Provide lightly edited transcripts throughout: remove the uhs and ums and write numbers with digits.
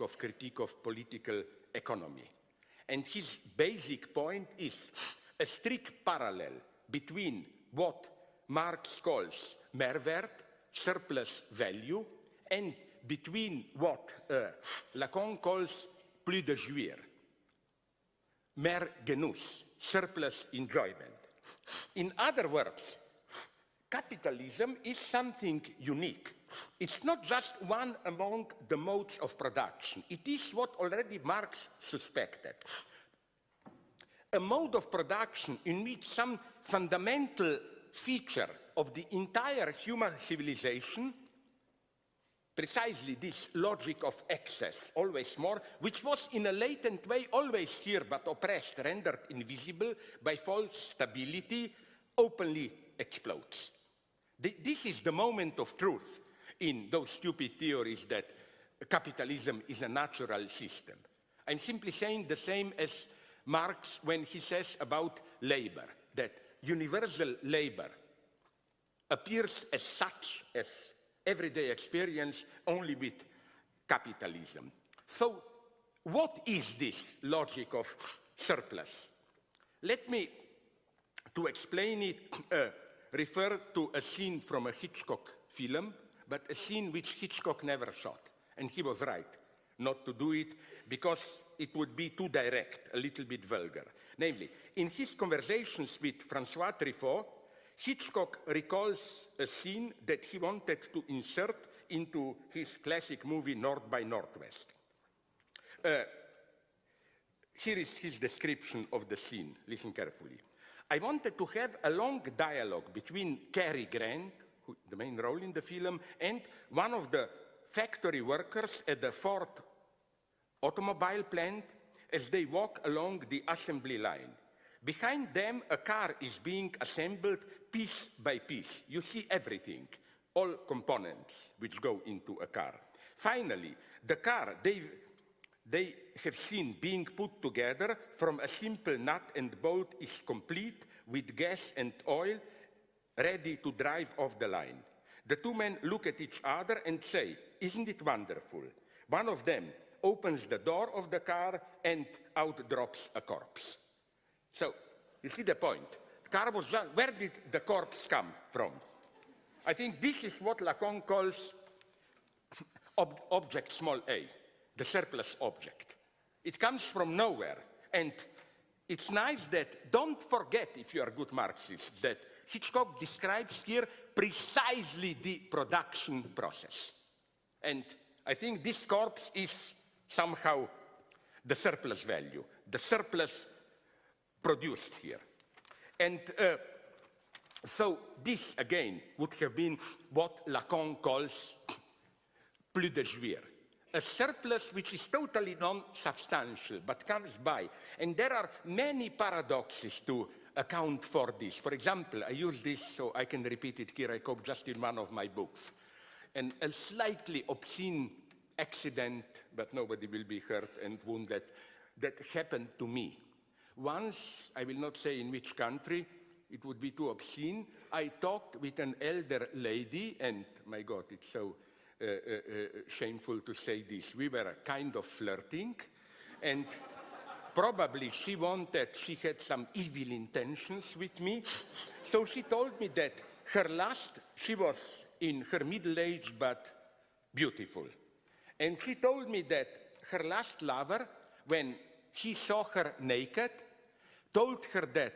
of critique of political economy. And his basic point is a strict parallel between what Marx calls Mehrwert, surplus value, and between what Lacan calls plus de jouir, mehr Genuss, surplus enjoyment. In other words, capitalism is something unique. It's not just one among the modes of production. It is what already Marx suspected. A mode of production in which some fundamental feature of the entire human civilization, precisely this logic of excess, always more, which was in a latent way always here but oppressed, rendered invisible by false stability, openly explodes. This is the moment of truth in those stupid theories that capitalism is a natural system. I'm simply saying the same as Marx when he says about labor, that universal labor appears as such as everyday experience only with capitalism. So what is this logic of surplus? Let me, to explain it, refer to a scene from a Hitchcock film, but a scene which Hitchcock never shot. And he was right not to do it because it would be too direct, a little bit vulgar. Namely, in his conversations with Francois Truffaut, Hitchcock recalls a scene that he wanted to insert into his classic movie North by Northwest. Here is his description of the scene. Listen carefully. I wanted to have a long dialogue between Cary Grant, the main role in the film, and one of the factory workers at the Ford automobile plant as they walk along the assembly line. Behind them, a car is being assembled piece by piece. You see everything, all components which go into a car. Finally, the car they have seen being put together from a simple nut and bolt is complete with gas and oil, ready to drive off the line. The two men look at each other and say, "Isn't it wonderful?" One of them opens the door of the car and out drops a corpse. So, you see the point. The car was just, where did the corpse come from? I think this is what Lacan calls object small a, the surplus object. It comes from nowhere. And it's nice that, don't forget, if you are good Marxists, that Hitchcock describes here precisely the production process. And I think this corpse is somehow the surplus value, the surplus produced here. And so this, again, would have been what Lacan calls plus de jouir, a surplus which is totally non-substantial, but comes by. And there are many paradoxes to account for this. For example, I use this so I can repeat it here, I hope, just in one of my books. And a slightly obscene accident, but nobody will be hurt and wounded, that happened to me. Once, I will not say in which country, it would be too obscene, I talked with an elder lady, and my God, it's so shameful to say this. We were kind of flirting, and probably she had some evil intentions with me. So she told me that she was in her middle age, but beautiful. And she told me that her last lover, when he saw her naked, told her that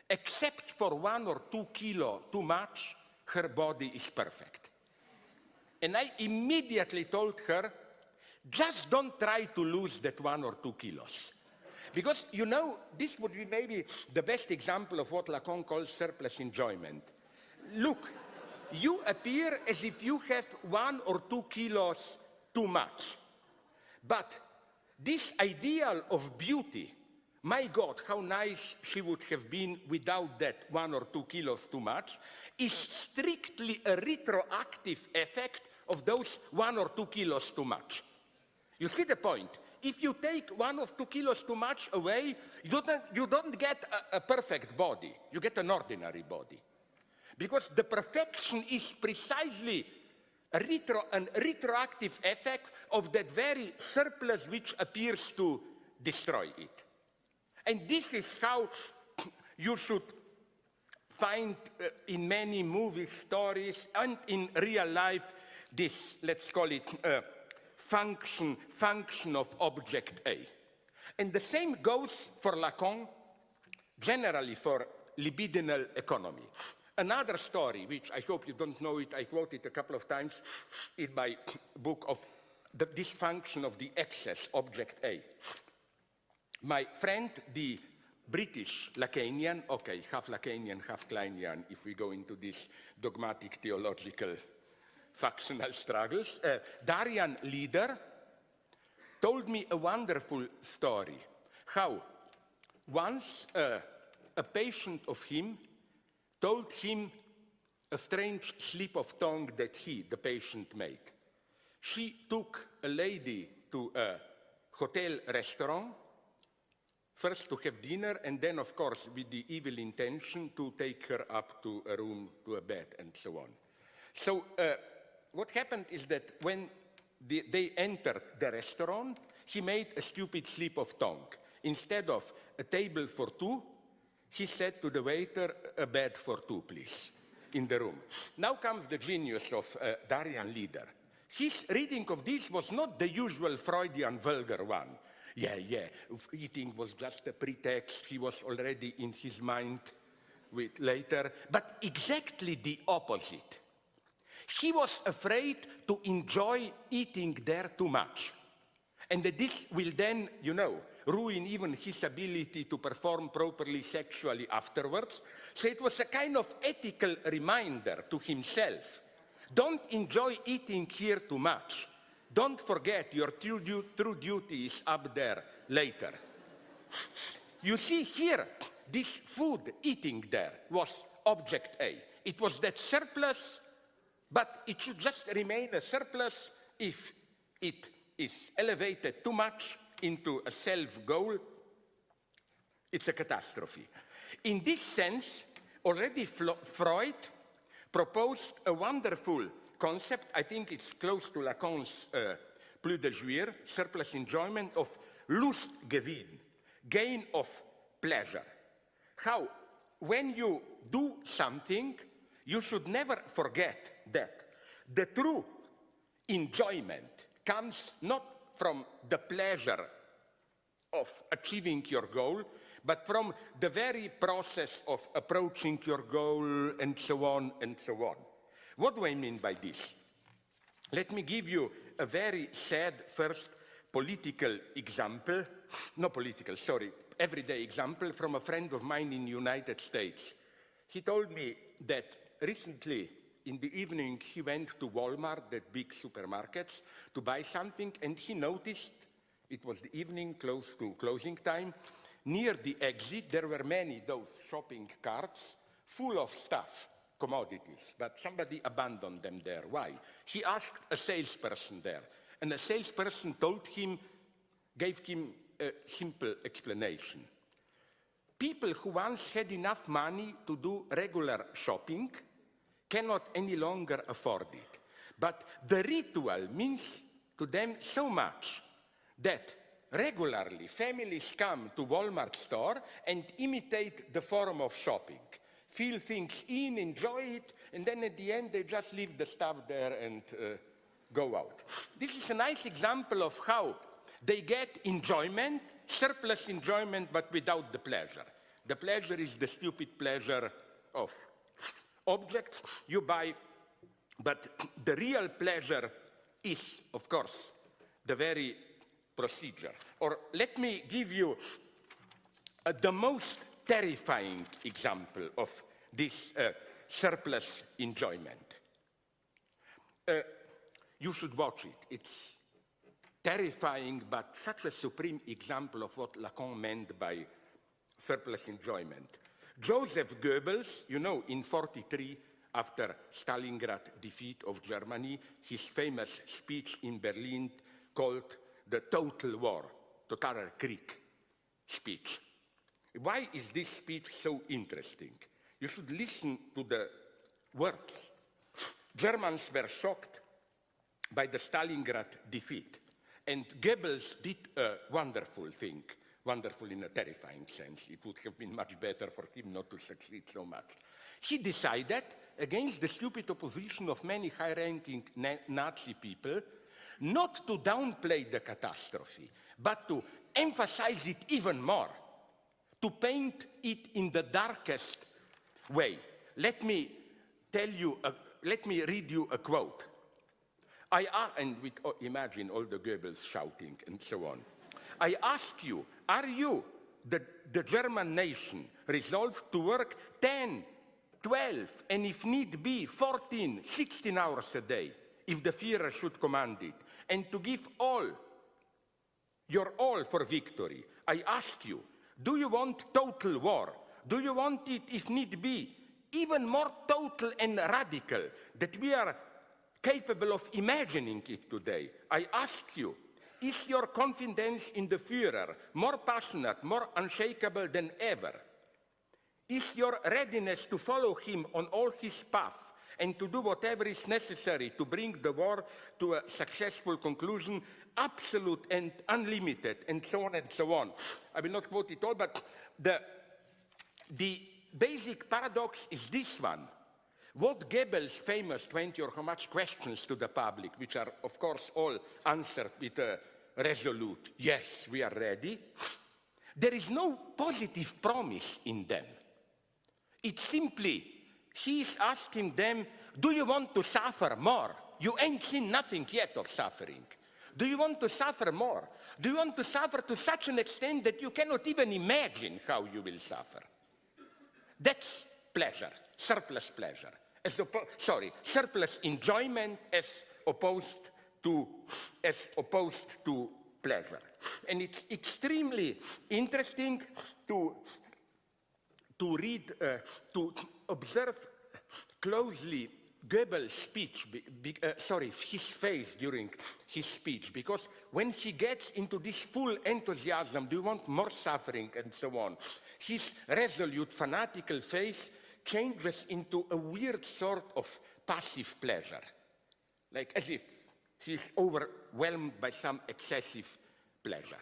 except for 1 or 2 kilos too much, her body is perfect. And I immediately told her, just don't try to lose that 1 or 2 kilos. Because, you know, this would be maybe the best example of what Lacan calls surplus enjoyment. Look, you appear as if you have 1 or 2 kilos too much. But this ideal of beauty, my God, how nice she would have been without that 1 or 2 kilos too much, is strictly a retroactive effect of those 1 or 2 kilos too much. You see the point? If you take 1 or 2 kilos too much away, you don't get a perfect body. You get an ordinary body. Because the perfection is precisely an retroactive effect of that very surplus which appears to destroy it. And this is how you should find in many movie stories and in real life this, let's call it, function of object A. And the same goes for Lacan, generally for libidinal economy. Another story, which I hope you don't know it, I quote it a couple of times in my book of the dysfunction of the excess, object A. My friend, the British Lacanian, okay, half Lacanian, half Kleinian, if we go into these dogmatic theological factional struggles, Darian Leader told me a wonderful story, how once a patient of him told him a strange slip of tongue that he, the patient, made. She took a lady to a hotel restaurant, first to have dinner, and then, of course, with the evil intention to take her up to a room, to a bed, and so on. So what happened is that when they entered the restaurant, he made a stupid slip of tongue. Instead of a table for two, he said to the waiter, a bed for two, please, in the room. Now comes the genius of Darian Leader. His reading of this was not the usual Freudian vulgar one. Yeah, eating was just a pretext. He was already in his mind with later, but exactly the opposite. He was afraid to enjoy eating there too much. And that this will then, ruin even his ability to perform properly sexually afterwards. So it was a kind of ethical reminder to himself. Don't enjoy eating here too much. Don't forget your true duty is up there later. You see here, this food eating there was object A. It was that surplus, but it should just remain a surplus if it is elevated too much into a self-goal. It's a catastrophe. In this sense, already Freud proposed a wonderful concept. I think it's close to Lacan's plus de jouir, surplus enjoyment of Lustgewinn, gain of pleasure. How, when you do something, you should never forget that the true enjoyment comes not from the pleasure of achieving your goal, but from the very process of approaching your goal, and so on and so on. What do I mean by this? Let me give you a very sad first everyday example from a friend of mine in the United States. He told me that recently in the evening he went to Walmart, that big supermarkets, to buy something, and he noticed, it was the evening close to closing time, near the exit there were many those shopping carts full of stuff, commodities, but somebody abandoned them there. Why? He asked a salesperson there, and a salesperson gave him a simple explanation. People who once had enough money to do regular shopping cannot any longer afford it. But the ritual means to them so much that regularly families come to Walmart store and imitate the form of shopping. Feel things in, enjoy it, and then at the end they just leave the stuff there and go out. This is a nice example of how they get enjoyment, surplus enjoyment, but without the pleasure. The pleasure is the stupid pleasure of objects you buy, but the real pleasure is, of course, the very procedure. Or let me give you the most terrifying example of this surplus enjoyment. You should watch it. It's terrifying, but such a supreme example of what Lacan meant by surplus enjoyment. Joseph Goebbels, in 1943, after Stalingrad defeat of Germany, his famous speech in Berlin called the Total War, Totaler Krieg speech. Why is this speech so interesting? You should listen to the words. Germans were shocked by the Stalingrad defeat. And Goebbels did a wonderful thing, wonderful in a terrifying sense. It would have been much better for him not to succeed so much. He decided, against the stupid opposition of many high-ranking Nazi people, not to downplay the catastrophe, but to emphasize it even more, to paint it in the darkest way. Let me read you a quote. Imagine all the Goebbels shouting and so on. I ask you, are you, the German nation, resolved to work 10, 12, and if need be, 14, 16 hours a day, if the Führer should command it, and to give your all for victory? I ask you, do you want total war? Do you want it, if need be, even more total and radical, that we are capable of imagining it today? I ask you, is your confidence in the Führer more passionate, more unshakable than ever? Is your readiness to follow him on all his paths and to do whatever is necessary to bring the war to a successful conclusion absolute and unlimited, and so on and so on? I will not quote it all, but the basic paradox is this one. What Goebbels' famous 20 or how much questions to the public, which are, of course, all answered with a resolute, yes, we are ready, there is no positive promise in them. It's simply, he's asking them, do you want to suffer more? You ain't seen nothing yet of suffering. Do you want to suffer more? Do you want to suffer to such an extent that you cannot even imagine how you will suffer? That's pleasure, surplus pleasure. Surplus enjoyment as opposed to pleasure. And it's extremely interesting to read, to observe closely Goebbels' speech, his face during his speech, because when he gets into this full enthusiasm, do you want more suffering and so on, his resolute, fanatical face changes into a weird sort of passive pleasure, like as if he's overwhelmed by some excessive pleasure.